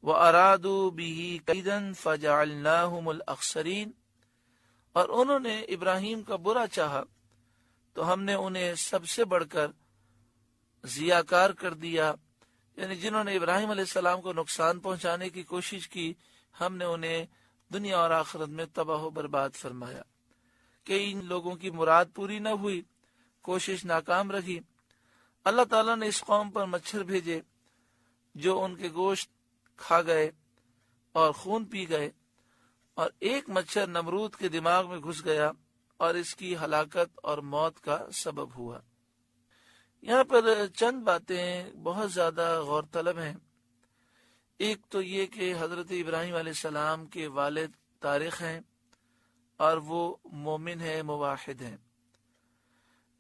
وَأَرَادُوا بِهِ كَيْدًا فَجَعَلْنَاهُمُ الْأَخْسَرِينَ، اور انہوں نے ابراہیم کا برا چاہا تو ہم نے انہیں سب سے بڑھ کر ضیاءکار کر دیا، یعنی جنہوں نے ابراہیم علیہ السلام کو نقصان پہنچانے کی کوشش کی ہم نے انہیں دنیا اور آخرت میں تباہ و برباد فرمایا۔ کہ ان لوگوں کی مراد پوری نہ ہوئی، کوشش ناکام رہی۔ اللہ تعالیٰ نے اس قوم پر مچھر بھیجے جو ان کے گوشت کھا گئے اور خون پی گئے، اور ایک مچھر نمرود کے دماغ میں گھس گیا اور اس کی ہلاکت اور موت کا سبب ہوا۔ یہاں پر چند باتیں بہت زیادہ غور طلب ہیں۔ ایک تو یہ کہ حضرت ابراہیم علیہ السلام کے والد طارق ہیں اور وہ مومن ہے، موحد ہیں۔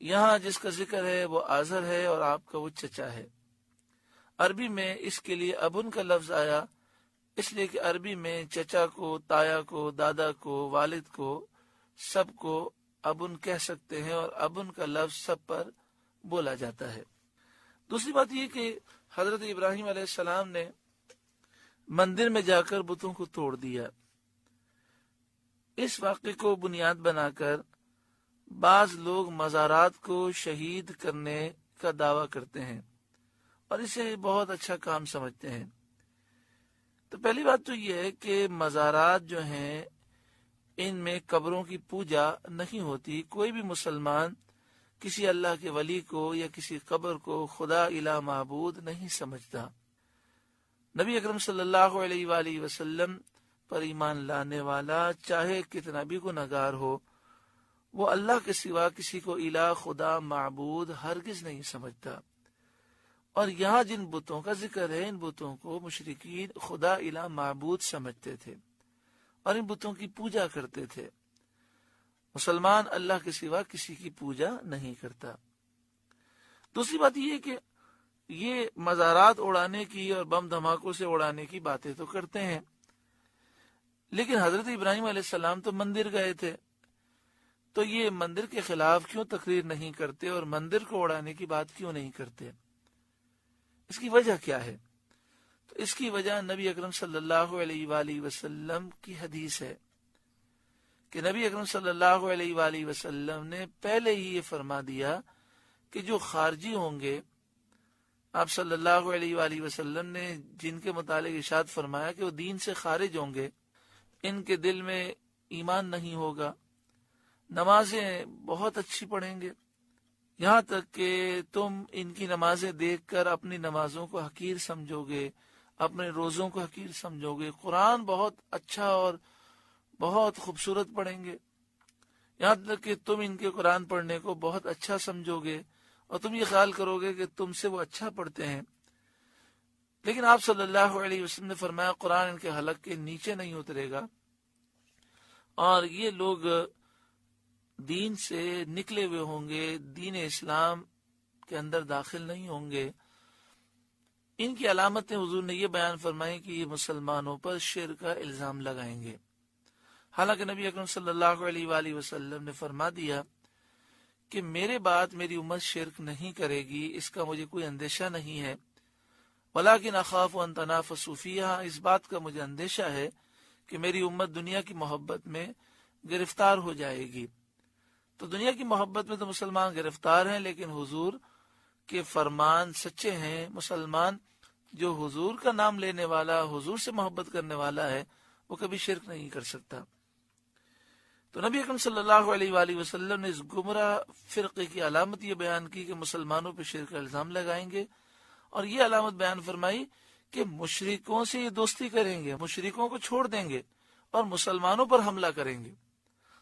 یہاں جس کا ذکر ہے وہ آزر ہے اور آپ کا وہ چچا ہے۔ عربی میں اس کے لیے ابن کا لفظ آیا اس لیے کہ عربی میں چچا کو، تایا کو، دادا کو، والد کو سب کو ابن کہہ سکتے ہیں، اور ابن کا لفظ سب پر بولا جاتا ہے۔ دوسری بات یہ کہ حضرت ابراہیم علیہ السلام نے مندر میں جا کر بتوں کو توڑ دیا۔ اس واقعے کو بنیاد بنا کر بعض لوگ مزارات کو شہید کرنے کا دعویٰ کرتے ہیں اور اسے بہت اچھا کام سمجھتے ہیں۔ تو پہلی بات تو یہ ہے کہ مزارات جو ہیں ان میں قبروں کی پوجا نہیں ہوتی۔ کوئی بھی مسلمان کسی اللہ کے ولی کو یا کسی قبر کو خدا الہ معبود نہیں سمجھتا۔ نبی اکرم صلی اللہ علیہ وآلہ وسلم پر ایمان لانے والا چاہے کتنا بھی گنہگار ہو، وہ اللہ کے سوا کسی کو الہ، خدا، معبود ہرگز نہیں سمجھتا۔ اور یہاں جن بتوں کا ذکر ہے ان بتوں کو مشرکین خدا الہ معبود سمجھتے تھے اور ان بتوں کی پوجا کرتے تھے۔ مسلمان اللہ کے سوا کسی کی پوجا نہیں کرتا۔ دوسری بات یہ کہ یہ مزارات اڑانے کی اور بم دھماکوں سے اڑانے کی باتیں تو کرتے ہیں، لیکن حضرت ابراہیم علیہ السلام تو مندر گئے تھے، تو یہ مندر کے خلاف کیوں تقریر نہیں کرتے اور مندر کو اڑانے کی بات کیوں نہیں کرتے؟ اس کی وجہ کیا ہے؟ تو اس کی وجہ نبی اکرم صلی اللہ علیہ وآلہ وسلم کی حدیث ہے کہ نبی اکرم صلی اللہ علیہ وآلہ وسلم نے پہلے ہی یہ فرما دیا کہ جو خارجی ہوں گے، آپ صلی اللہ علیہ وآلہ وسلم نے جن کے متعلق ارشاد فرمایا کہ وہ دین سے خارج ہوں گے، ان کے دل میں ایمان نہیں ہوگا، نمازیں بہت اچھی پڑھیں گے، یہاں تک کہ تم ان کی نمازیں دیکھ کر اپنی نمازوں کو حقیر سمجھو گے، اپنے روزوں کو حقیر سمجھو گے، قرآن بہت اچھا اور بہت خوبصورت پڑھیں گے، یہاں تک کہ تم ان کے قرآن پڑھنے کو بہت اچھا سمجھو گے اور تم یہ خیال کرو گے کہ تم سے وہ اچھا پڑھتے ہیں۔ لیکن آپ صلی اللہ علیہ وسلم نے فرمایا قرآن ان کے حلق کے نیچے نہیں اترے گا اور یہ لوگ دین سے نکلے ہوئے ہوں گے، دین اسلام کے اندر داخل نہیں ہوں گے۔ ان کی علامتیں حضور نے یہ بیان فرمائی کہ یہ مسلمانوں پر شرک کا الزام لگائیں گے، حالانکہ نبی اکرم صلی اللہ علیہ وآلہ وسلم نے فرما دیا کہ میرے بعد میری امت شرک نہیں کرے گی، اس کا مجھے کوئی اندیشہ نہیں ہے، ولیکن اخاف ان تنافسوا فیہا، اس بات کا مجھے اندیشہ ہے کہ میری امت دنیا کی محبت میں گرفتار ہو جائے گی۔ تو دنیا کی محبت میں تو مسلمان گرفتار ہیں، لیکن حضور کے فرمان سچے ہیں۔ مسلمان جو حضور کا نام لینے والا، حضور سے محبت کرنے والا ہے، وہ کبھی شرک نہیں کر سکتا۔ تو نبی اکرم صلی اللہ علیہ وآلہ وسلم نے اس گمراہ فرقے کی علامت یہ بیان کی کہ مسلمانوں پہ شرک کا الزام لگائیں گے، اور یہ علامت بیان فرمائی کہ مشرکوں سے یہ دوستی کریں گے، مشرکوں کو چھوڑ دیں گے اور مسلمانوں پر حملہ کریں گے۔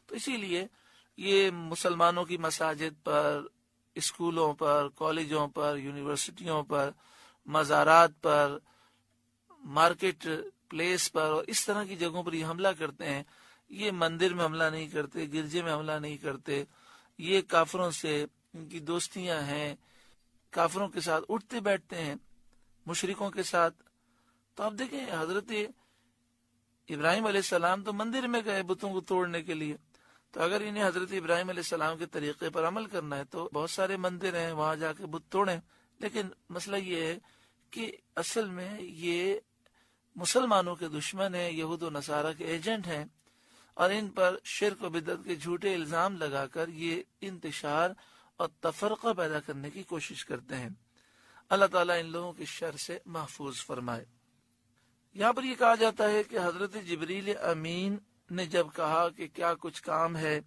تو اسی لیے یہ مسلمانوں کی مساجد پر، اسکولوں پر، کالجوں پر، یونیورسٹیوں پر، مزارات پر، مارکیٹ پلیس پر اور اس طرح کی جگہوں پر یہ حملہ کرتے ہیں۔ یہ مندر میں حملہ نہیں کرتے، گرجے میں حملہ نہیں کرتے، یہ کافروں سے ان کی دوستیاں ہیں، کافروں کے ساتھ اٹھتے بیٹھتے ہیں، مشرکوں کے ساتھ۔ تو آپ دیکھیں حضرت ابراہیم علیہ السلام تو مندر میں گئے بتوں کو توڑنے کے لیے، تو اگر انہیں حضرت ابراہیم علیہ السلام کے طریقے پر عمل کرنا ہے تو بہت سارے مندر ہیں، وہاں جا کے بت توڑیں۔ لیکن مسئلہ یہ ہے کہ اصل میں یہ مسلمانوں کے دشمن ہیں، یہود و نصارہ کے ایجنٹ ہیں، اور ان پر شرک و بدعت کے جھوٹے الزام لگا کر یہ انتشار اور تفرقہ پیدا کرنے کی کوشش کرتے ہیں۔ اللہ تعالیٰ ان لوگوں کی شر سے محفوظ فرمائے۔ یہاں پر یہ کہا جاتا ہے کہ حضرت جبریل امین نے جب کہا کہ کیا کچھ کام ہے،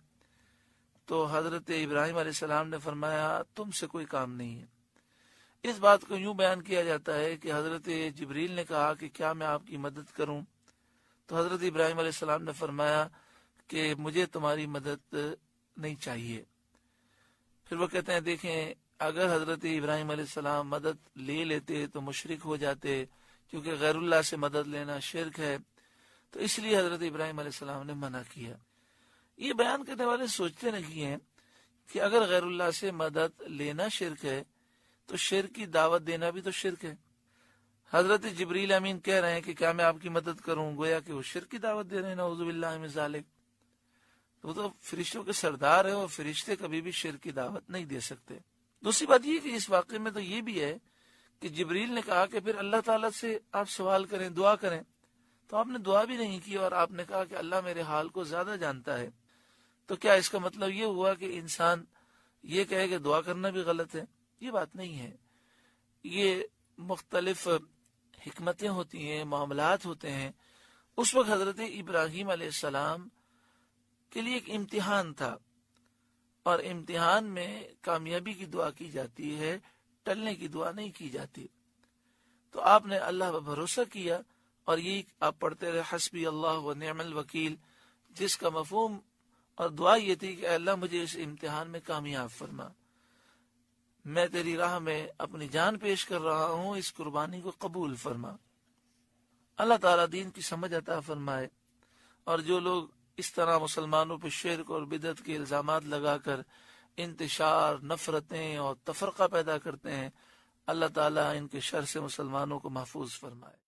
تو حضرت ابراہیم علیہ السلام نے فرمایا تم سے کوئی کام نہیں ہے۔ اس بات کو یوں بیان کیا جاتا ہے کہ حضرت جبریل نے کہا کہ کیا میں آپ کی مدد کروں، تو حضرت ابراہیم علیہ السلام نے فرمایا کہ مجھے تمہاری مدد نہیں چاہیے۔ پھر وہ کہتے ہیں دیکھیں، اگر حضرت ابراہیم علیہ السلام مدد لے لیتے تو مشرک ہو جاتے، کیونکہ غیر اللہ سے مدد لینا شرک ہے، تو اس لیے حضرت ابراہیم علیہ السلام نے منع کیا۔ یہ بیان کرنے والے سوچتے نہیں ہیں کہ اگر غیر اللہ سے مدد لینا شرک ہے تو شرک کی دعوت دینا بھی تو شرک ہے۔ حضرت جبریل امین کہہ رہے ہیں کہ کیا میں آپ کی مدد کروں، گویا کہ وہ شرک کی دعوت دے رہے ہیں، نعوذ باللہ من ذالک۔ وہ تو فرشتوں کے سردار ہیں، اور فرشتے کبھی بھی شرک کی دعوت نہیں دے سکتے۔ دوسری بات یہ کہ اس واقعے میں تو یہ بھی ہے کہ جبریل نے کہا کہ پھر اللہ تعالیٰ سے آپ سوال کریں، دعا کریں، تو آپ نے دعا بھی نہیں کی، اور آپ نے کہا کہ اللہ میرے حال کو زیادہ جانتا ہے۔ تو کیا اس کا مطلب یہ ہوا کہ انسان یہ کہے کہ دعا کرنا بھی غلط ہے؟ یہ بات نہیں ہے۔ یہ مختلف حکمتیں ہوتی ہیں، معاملات ہوتے ہیں۔ اس وقت حضرت ابراہیم علیہ السلام کے لیے ایک امتحان تھا، اور امتحان میں کامیابی کی دعا کی جاتی ہے، ٹلنے کی دعا نہیں کی جاتی۔ تو آپ نے اللہ پر بھروسہ کیا، اور یہی آپ پڑھتے رہے حسبی اللہ و نعم الوکیل، جس کا مفہوم اور دعا یہ تھی کہ اے اللہ مجھے اس امتحان میں کامیاب فرما، میں تیری راہ میں اپنی جان پیش کر رہا ہوں، اس قربانی کو قبول فرما۔ اللہ تعالیٰ دین کی سمجھ عطا فرمائے، اور جو لوگ اس طرح مسلمانوں پہ شرک اور بدعت کے الزامات لگا کر انتشار، نفرتیں اور تفرقہ پیدا کرتے ہیں، اللہ تعالیٰ ان کے شر سے مسلمانوں کو محفوظ فرمائے۔